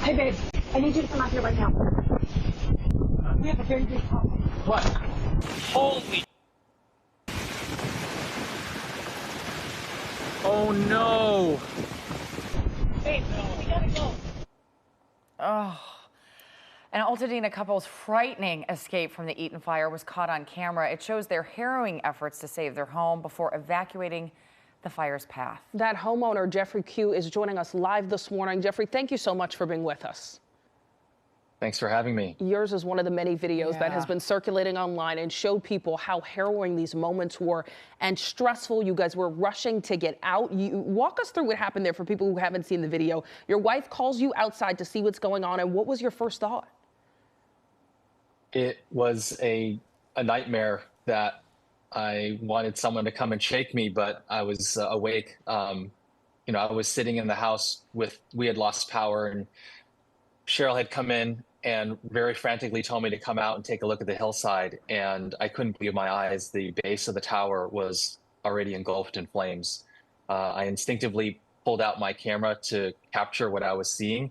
Hey, babe, I need you to come out here right now. We have a very big problem. What? Holy... Oh, no. Babe, we gotta go. Oh. An Altadena couple's frightening escape from the Eaton Fire was caught on camera. It shows their harrowing efforts to save their home before evacuating the fire's path. That homeowner, Jeffrey Q, is joining us live this morning. Jeffrey, thank you so much for being with us. Thanks for having me. Yours is one of the many videos that has been circulating online and showed people how harrowing these moments were and stressful. You guys were rushing to get out. Walk us through what happened there for people who haven't seen the video. Your wife calls you outside to see what's going on, and what was your first thought? It was a nightmare that I wanted someone to come and shake me, but I was awake. I was sitting in the house we had lost power, and Cheryl had come in and very frantically told me to come out and take a look at the hillside. And I couldn't believe my eyes. The base of the tower was already engulfed in flames. I instinctively pulled out my camera to capture what I was seeing.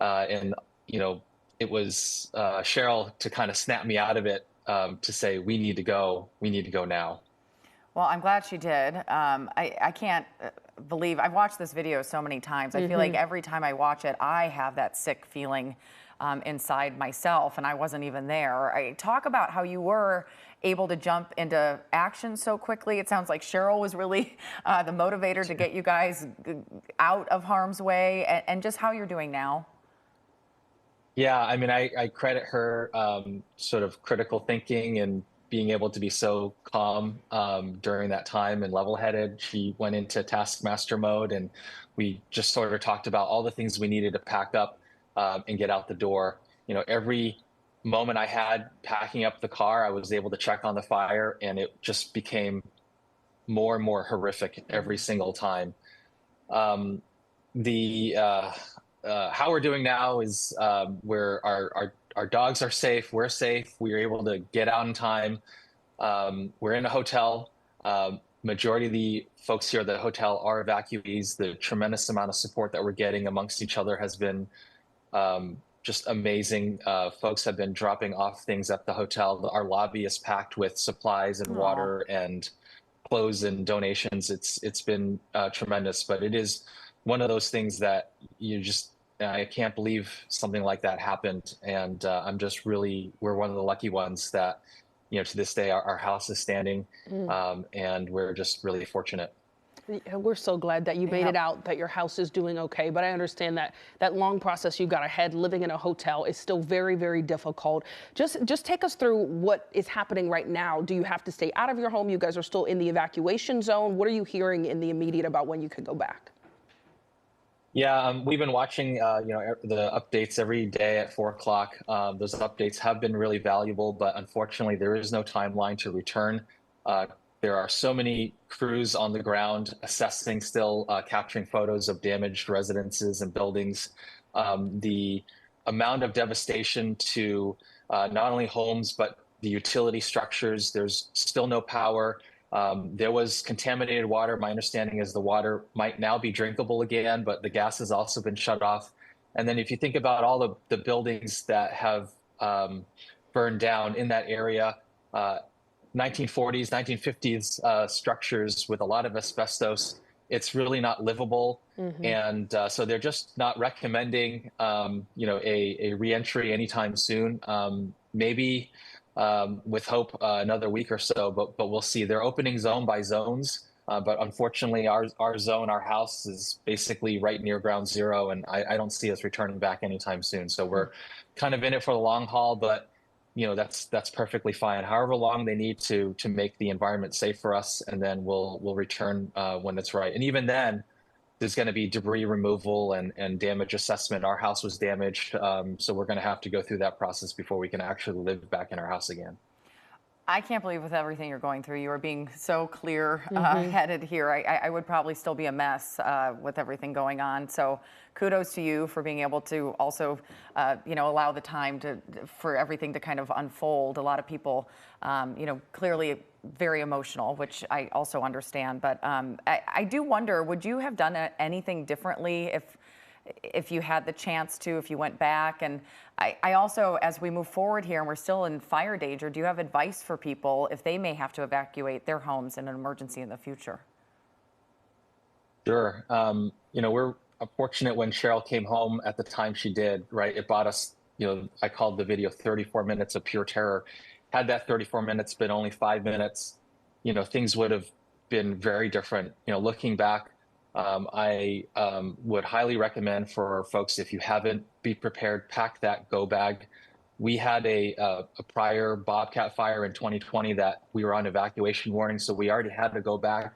It was Cheryl to kind of snap me out of it, to say, we need to go now. Well, I'm glad she did. I can't believe, I've watched this video so many times. I feel like every time I watch it, I have that sick feeling inside myself, and I wasn't even there. Talk about how you were able to jump into action so quickly. It sounds like Cheryl was really the motivator to get you guys out of harm's way, and just how you're doing now. Yeah, I mean, I credit her sort of critical thinking and being able to be so calm during that time and level-headed. She went into taskmaster mode, and we just sort of talked about all the things we needed to pack up and get out the door. Every moment I had packing up the car, I was able to check on the fire, and it just became more and more horrific every single time. How we're doing now is where our dogs are safe, we're safe, we were able to get out in time. We're in a hotel. Majority of the folks here at the hotel are evacuees. The tremendous amount of support that we're getting amongst each other has been just amazing. Folks have been dropping off things at the hotel. Our lobby is packed with supplies and water and clothes and donations. It's been tremendous, but it is one of those things that I can't believe something like that happened. And I'm just we're one of the lucky ones that, to this day, our house is standing, and we're just really fortunate. We're so glad that you made it out, that your house is doing okay. But I understand that long process you got ahead, living in a hotel, is still very, very difficult. Just take us through what is happening right now. Do you have to stay out of your home? You guys are still in the evacuation zone. What are you hearing in the immediate about when you can go back? Yeah, we've been watching, the updates every day at 4 o'clock. Those updates have been really valuable, but unfortunately, there is no timeline to return. There are so many crews on the ground assessing still, capturing photos of damaged residences and buildings. The amount of devastation to not only homes, but the utility structures. There's still no power. There was contaminated water. My understanding is the water might now be drinkable again, but the gas has also been shut off. And then if you think about all the buildings that have burned down in that area, 1940s, 1950s structures with a lot of asbestos, it's really not livable. And so they're just not recommending, a reentry anytime soon. Maybe with hope another week or so, but we'll see. They're opening zone by zones, but unfortunately our zone, our house, is basically right near ground zero, and I don't see us returning back anytime soon. So we're kind of in it for the long haul, but that's perfectly fine. However long they need to make the environment safe for us, and then we'll return when it's right. And even then, there's going to be debris removal and damage assessment. Our house was damaged, so we're going to have to go through that process before we can actually live back in our house again. I can't believe with everything you're going through, you are being so clear-headed here. I would probably still be a mess with everything going on. So kudos to you for being able to also, allow the time for everything to kind of unfold. A lot of people, clearly very emotional, which I also understand. But I do wonder, would you have done anything differently if if you had the chance to, if you went back. And I also, as we move forward here and we're still in fire danger, do you have advice for people if they may have to evacuate their homes in an emergency in the future? Sure. We're fortunate when Cheryl came home at the time she did, right? It bought us, I called the video 34 minutes of pure terror. Had that 34 minutes been only 5 minutes, things would have been very different. Looking back, I would highly recommend for folks, if you haven't, be prepared, pack that go bag. We had a prior Bobcat fire in 2020 that we were on evacuation warning, so we already had to go back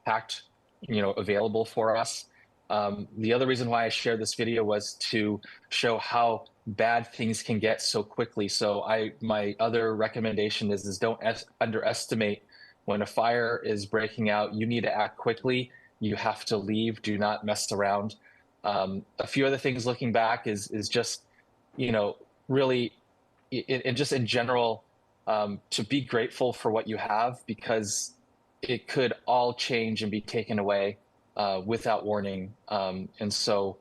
packed, available for us. The other reason why I shared this video was to show how bad things can get so quickly. So my other recommendation is don't underestimate when a fire is breaking out. You need to act quickly. You have to leave. Do not mess around. A few other things looking back is just, really, just in general, to be grateful for what you have, because it could all change and be taken away without warning. And so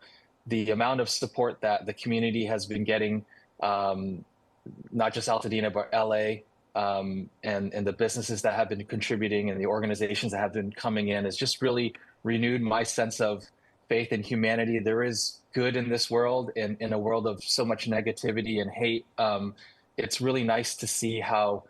the amount of support that the community has been getting, not just Altadena, but LA, and the businesses that have been contributing and the organizations that have been coming in, has just really renewed my sense of faith in humanity. There is good in this world, in a world of so much negativity and hate. It's really nice to see how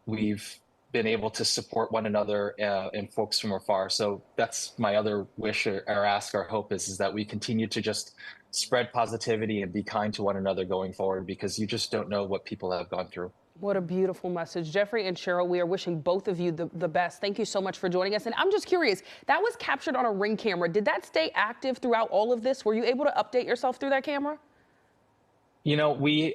we've been able to support one another and folks from afar. So that's my other wish or ask or hope is that we continue to just spread positivity and be kind to one another going forward, because you just don't know what people have gone through. What a beautiful message. Jeffrey and Cheryl, we are wishing both of you the best. Thank you so much for joining us. And I'm just curious, that was captured on a Ring camera. Did that stay active throughout all of this? Were you able to update yourself through that camera? We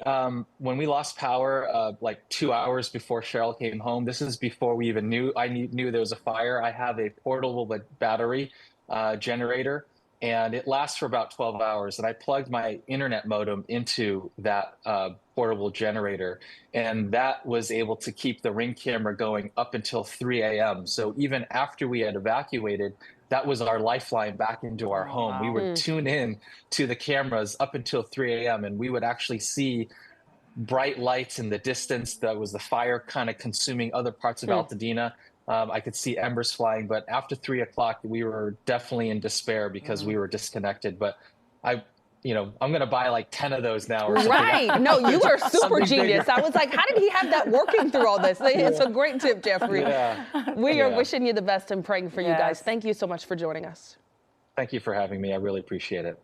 when we lost power like 2 hours before Cheryl came home, this is before we even knew there was a fire. I have a portable battery generator, and it lasts for about 12 hours. And I plugged my internet modem into that portable generator, and that was able to keep the Ring camera going up until 3 a.m. So even after we had evacuated, that was our lifeline back into our home. We would tune in to the cameras up until 3 a.m. and we would actually see bright lights in the distance. That was the fire kind of consuming other parts of Altadena. I could see embers flying, but after 3 o'clock, we were definitely in despair because we were disconnected. But I'm going to buy like 10 of those now. Or something. Right. No, you are super genius. I was like, how did he have that working through all this? It's a great tip, Jeffrey. Yeah. We are wishing you the best and praying for you guys. Thank you so much for joining us. Thank you for having me. I really appreciate it.